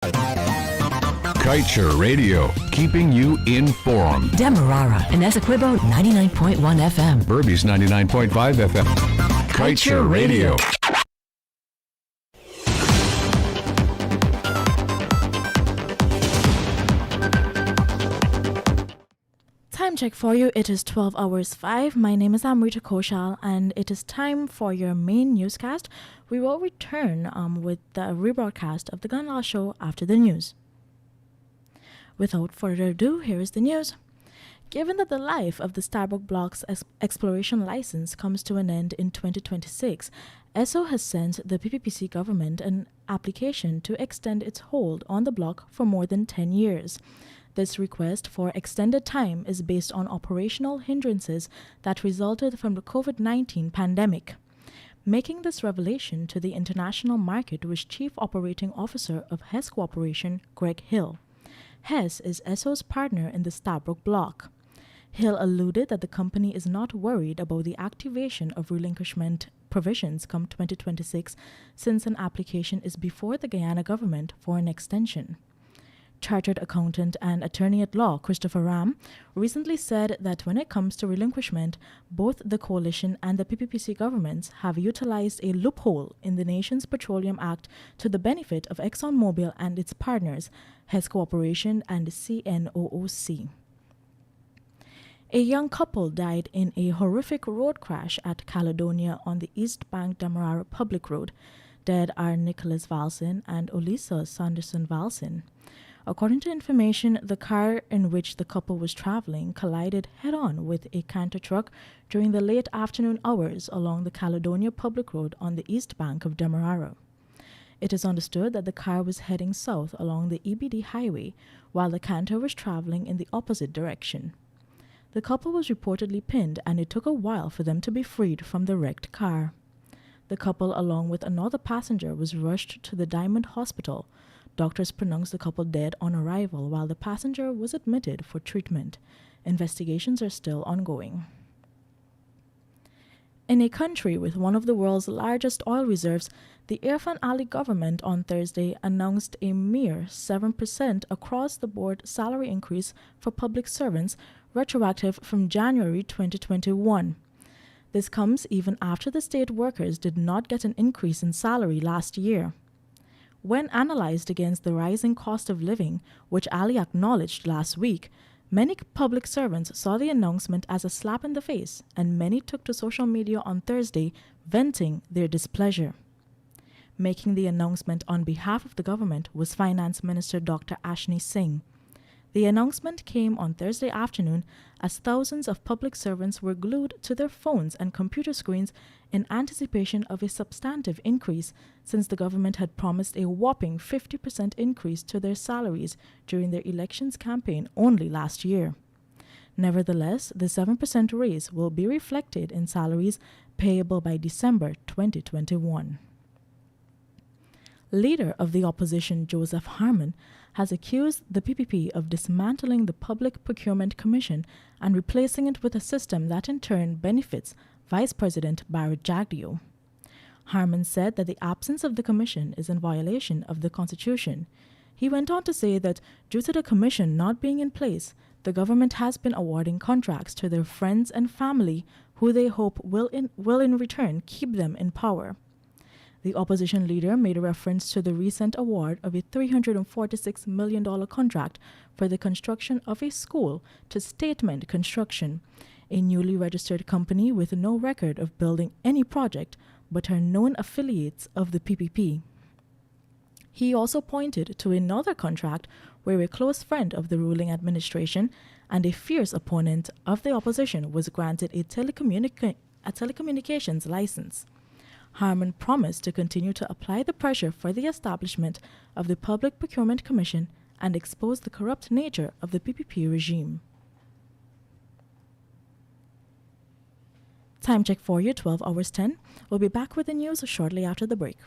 Kaieteur Radio, keeping you informed. Demerara and Essequibo 99.1 FM. Burby's 99.5 FM. Kaieteur Radio. Time check for you. It is 12 hours 5. My name is Amrita Koshal, and it is time for your main newscast. We will return with the rebroadcast of the Gun Law Show after the news. Without further ado, here is the news. Given that the life of the Starbrook Block's exploration license comes to an end in 2026, ESSO has sent the PPPC government an application to extend its hold on the block for more than 10 years. This request for extended time is based on operational hindrances that resulted from the COVID-19 pandemic. Making this revelation to the international market was Chief Operating Officer of Hess Corporation, Greg Hill. Hess is ESSO's partner in the Starbrook block. Hill alluded that the company is not worried about the activation of relinquishment provisions come 2026 since an application is before the Guyana government for an extension. Chartered accountant and attorney at law Christopher Ram recently said that when it comes to relinquishment, both the coalition and the PPPC governments have utilized a loophole in the nation's Petroleum Act to the benefit of ExxonMobil and its partners, Hess Corporation and CNOOC. A young couple died in a horrific road crash at Caledonia on the East Bank Demerara Public Road. Dead are Nicholas Valsin and Olisa Sanderson Valsin. According to information, the car in which the couple was traveling collided head-on with a canter truck during the late afternoon hours along the Caledonia Public Road on the east bank of Demerara. It is understood that the car was heading south along the EBD highway while the canter was traveling in the opposite direction. The couple was reportedly pinned, and it took a while for them to be freed from the wrecked car. The couple, along with another passenger, was rushed to the Diamond Hospital. Doctors pronounced the couple dead on arrival while the passenger was admitted for treatment. Investigations are still ongoing. In a country with one of the world's largest oil reserves, the Irfan Ali government on Thursday announced a mere 7% across-the-board salary increase for public servants retroactive from January 2021. This comes even after the state workers did not get an increase in salary last year. When analyzed against the rising cost of living, which Ali acknowledged last week, many public servants saw the announcement as a slap in the face, and many took to social media on Thursday venting their displeasure. Making the announcement on behalf of the government was Finance Minister Dr. Ashni Singh. The announcement came on Thursday afternoon as thousands of public servants were glued to their phones and computer screens in anticipation of a substantive increase, since the government had promised a whopping 50% increase to their salaries during their elections campaign only last year. Nevertheless, the 7% raise will be reflected in salaries payable by December 2021. Leader of the opposition Joseph Harman has accused the PPP of dismantling the Public Procurement Commission and replacing it with a system that in turn benefits Vice President Bharat Jagdeo. Harman said that the absence of the commission is in violation of the Constitution. He went on to say that due to the commission not being in place, the government has been awarding contracts to their friends and family who they hope will in return keep them in power. The opposition leader made a reference to the recent award of a $346 million contract for the construction of a school to Statement Construction, a newly registered company with no record of building any project but are known affiliates of the PPP. He also pointed to another contract where a close friend of the ruling administration and a fierce opponent of the opposition was granted a telecommunications license. Harman promised to continue to apply the pressure for the establishment of the Public Procurement Commission and expose the corrupt nature of the PPP regime. Time check for you, 12 hours 10. We'll be back with the news shortly after the break.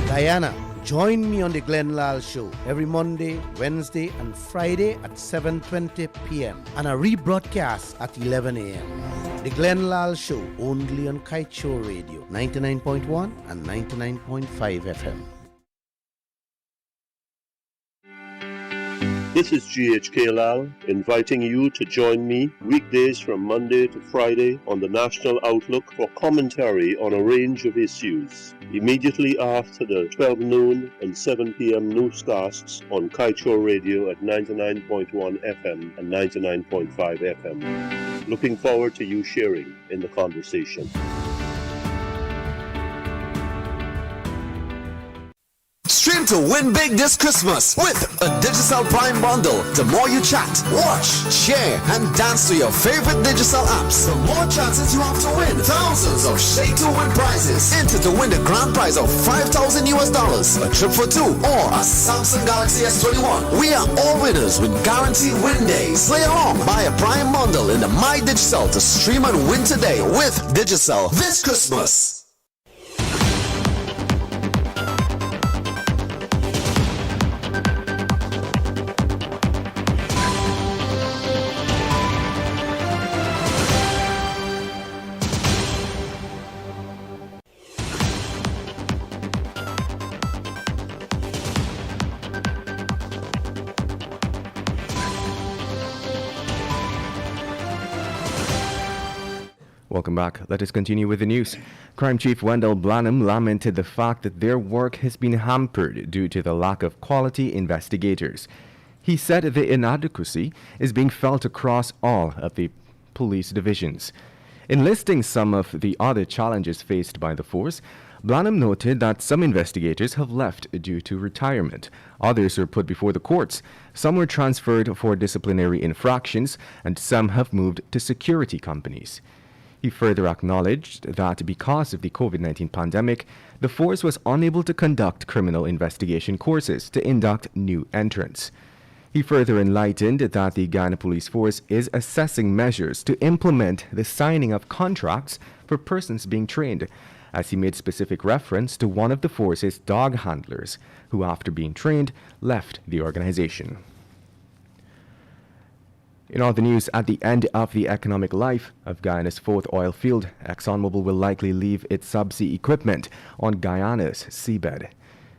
Guyana, Join me on the Glenn Lal Show every Monday, Wednesday, and Friday at 7:20 p.m. and a rebroadcast at 11 a.m. The Glenn Lal Show only on Kaieteur Radio 99.1 and 99.5 FM. This is GHK Lal inviting you to join me weekdays from Monday to Friday on the National Outlook for commentary on a range of issues. Immediately after the 12 noon and 7 p.m. newscasts on Kaieteur Radio at 99.1 FM and 99.5 FM. Looking forward to you sharing in the conversation. Stream to win big this Christmas with a Digicel Prime bundle. The more you chat, watch, share, and dance to your favorite Digicel apps, the more chances you have to win thousands of Shake to Win prizes. Enter to win the grand prize of $5,000 US, a trip for two, or a Samsung Galaxy S21. We are all winners with guaranteed win days. Play along, buy a Prime bundle in the My Digicel to stream and win today with Digicel this Christmas. Welcome back. Let us continue with the news. Crime Chief Wendell Blanham lamented the fact that their work has been hampered due to the lack of quality investigators. He said the inadequacy is being felt across all of the police divisions. In listing some of the other challenges faced by the force, Blanham noted that some investigators have left due to retirement. Others were put before the courts. Some were transferred for disciplinary infractions, and some have moved to security companies. He further acknowledged that because of the COVID-19 pandemic, the force was unable to conduct criminal investigation courses to induct new entrants. He further enlightened that the Guyana Police Force is assessing measures to implement the signing of contracts for persons being trained, as he made specific reference to one of the force's dog handlers, who after being trained, left the organization. In all the news, at the end of the economic life of Guyana's fourth oil field, ExxonMobil will likely leave its subsea equipment on Guyana's seabed.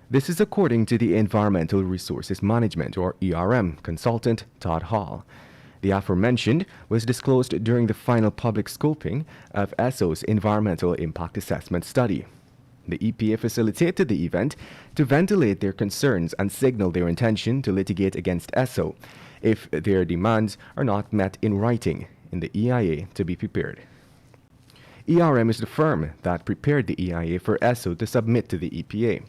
This is according to the Environmental Resources Management, or ERM, consultant Todd Hall. The aforementioned was disclosed during the final public scoping of ESSO's Environmental Impact Assessment Study. The EPA facilitated the event to ventilate their concerns and signal their intention to litigate against ESSO if their demands are not met in writing in the EIA to be prepared. ERM is the firm that prepared the EIA for ESSO to submit to the EPA.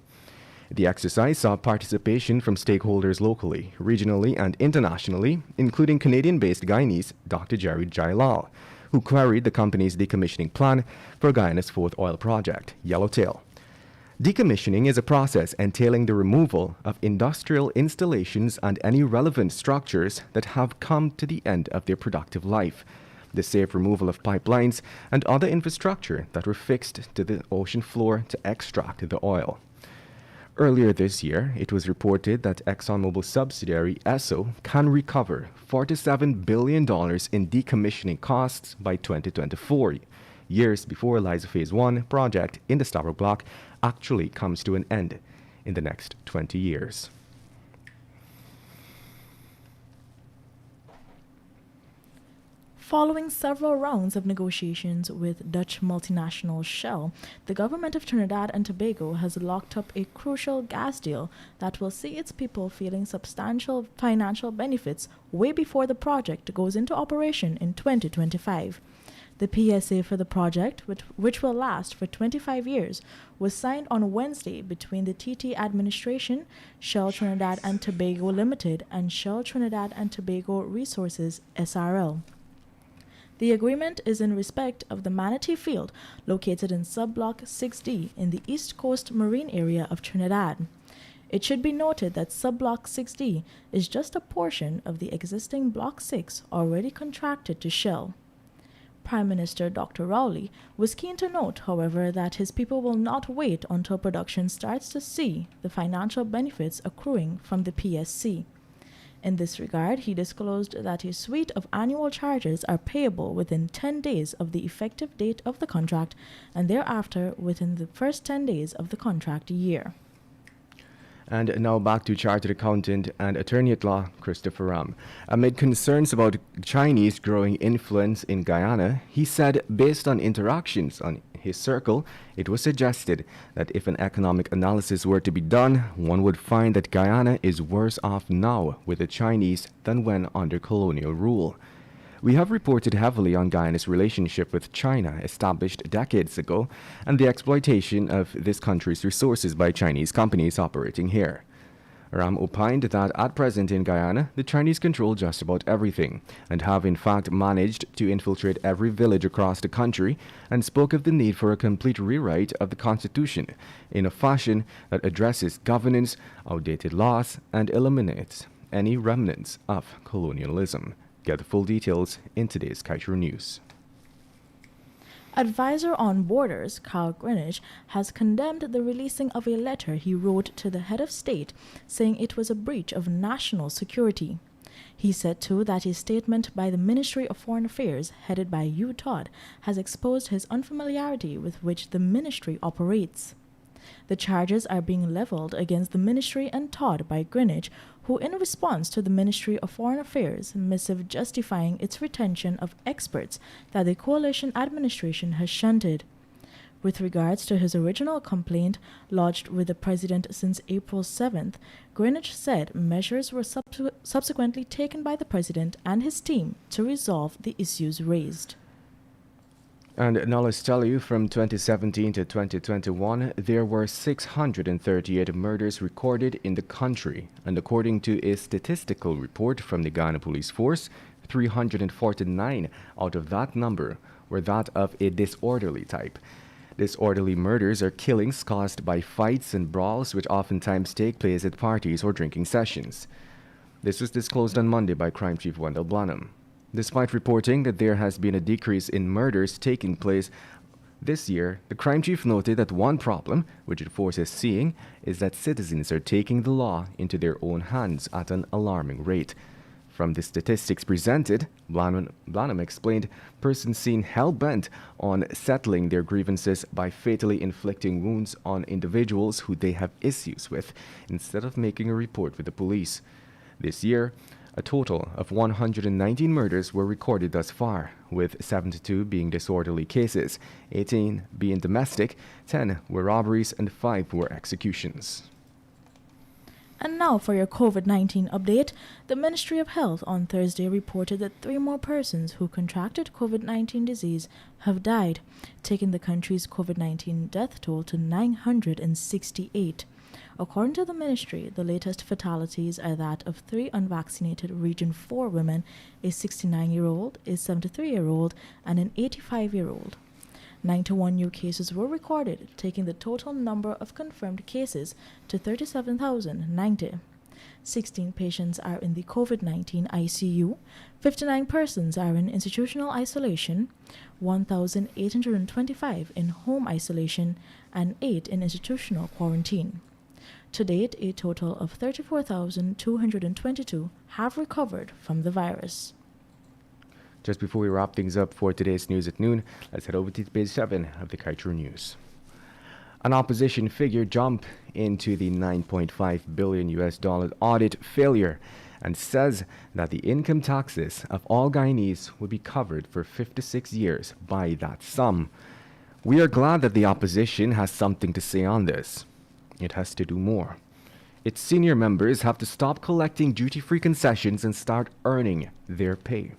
The exercise saw participation from stakeholders locally, regionally, and internationally, including Canadian-based Guyanese Dr. Jerry Jailal, who queried the company's decommissioning plan for Guyana's fourth oil project, Yellowtail. Decommissioning is a process entailing the removal of industrial installations and any relevant structures that have come to the end of their productive life, the safe removal of pipelines and other infrastructure that were fixed to the ocean floor to extract the oil. Earlier this year, it was reported that ExxonMobil subsidiary ESSO can recover $47 billion in decommissioning costs by 2024, years before Liza Phase 1 project in the Stabroek Block actually comes to an end in the next 20 years. Following several rounds of negotiations with Dutch multinational Shell, the government of Trinidad and Tobago has locked up a crucial gas deal that will see its people feeling substantial financial benefits way before the project goes into operation in 2025. The PSA for the project, which will last for 25 years, was signed on Wednesday between the TT administration, Shell Trinidad and Tobago Limited, and Shell Trinidad and Tobago Resources SRL. The agreement is in respect of the Manatee Field, located in Subblock 6D in the East Coast Marine Area of Trinidad. It should be noted that Subblock 6D is just a portion of the existing Block 6 already contracted to Shell. Prime Minister Dr. Rowley was keen to note, however, that his people will not wait until production starts to see the financial benefits accruing from the PSC. In this regard, he disclosed that a suite of annual charges are payable within 10 days of the effective date of the contract and thereafter within the first 10 days of the contract year. And now back to Chartered Accountant and Attorney at Law Christopher Ram. Amid concerns about Chinese growing influence in Guyana, he said based on interactions on his circle, it was suggested that if an economic analysis were to be done, one would find that Guyana is worse off now with the Chinese than when under colonial rule. We have reported heavily on Guyana's relationship with China, established decades ago, and the exploitation of this country's resources by Chinese companies operating here. Ram opined that at present in Guyana, the Chinese control just about everything, and have in fact managed to infiltrate every village across the country, and spoke of the need for a complete rewrite of the Constitution in a fashion that addresses governance, outdated laws, and eliminates any remnants of colonialism. Get the full details in today's Kaieteur News. Advisor on Borders, Carl Greenwich, has condemned the releasing of a letter he wrote to the head of state saying it was a breach of national security. He said, too, that a statement by the Ministry of Foreign Affairs, headed by Hugh Todd, has exposed his unfamiliarity with which the ministry operates. The charges are being leveled against the ministry and Todd by Greenwich, who, in response to the Ministry of Foreign Affairs missive justifying its retention of experts that the coalition administration has shunted. With regards to his original complaint lodged with the president since April 7th, Greenwich said measures were subsequently taken by the president and his team to resolve the issues raised. And now let's tell you, from 2017 to 2021, there were 638 murders recorded in the country. And according to a statistical report from the Guyana Police Force, 349 out of that number were that of a disorderly type. Disorderly murders are killings caused by fights and brawls which oftentimes take place at parties or drinking sessions. This was disclosed on Monday by Crime Chief Wendell Blanham. Despite reporting that there has been a decrease in murders taking place this year, the crime chief noted that one problem, which the force is seeing, is that citizens are taking the law into their own hands at an alarming rate. From the statistics presented, Blanham explained persons seen hell-bent on settling their grievances by fatally inflicting wounds on individuals who they have issues with, instead of making a report with the police. This year, a total of 119 murders were recorded thus far, with 72 being disorderly cases, 18 being domestic, 10 were robberies, and 5 were executions. And now for your COVID-19 update. The Ministry of Health on Thursday reported that 3 more persons who contracted COVID-19 disease have died, taking the country's COVID-19 death toll to 968. According to the ministry, the latest fatalities are that of 3 unvaccinated Region 4 women, a 69-year-old, a 73-year-old, and an 85-year-old. 91 new cases were recorded, taking the total number of confirmed cases to 37,090. 16 patients are in the COVID-19 ICU, 59 persons are in institutional isolation, 1,825 in home isolation, and 8 in institutional quarantine. To date, a total of 34,222 have recovered from the virus. Just before we wrap things up for today's news at noon, let's head over to page 7 of the Kaieteur News. An opposition figure jumped into the $9.5 billion audit failure and says that the income taxes of all Guyanese will be covered for 56 years by that sum. We are glad that the opposition has something to say on this. It has to do more. Its senior members have to stop collecting duty-free concessions and start earning their pay.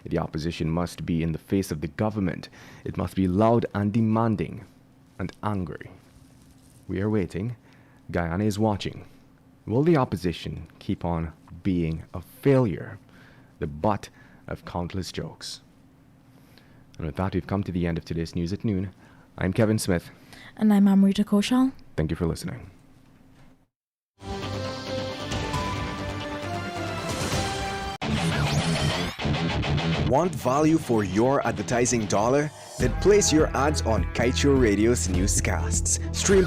The opposition must be in the face of the government. It must be loud and demanding and angry. We are waiting. Guyana is watching. Will the opposition keep on being a failure, the butt of countless jokes? And with that, we've come to the end of today's news at noon. I'm Kevin Smith. And I'm Amrita Koshal. Thank you for listening. Want value for your advertising dollar? Then place your ads on Kaieteur Radio's newscasts. Stream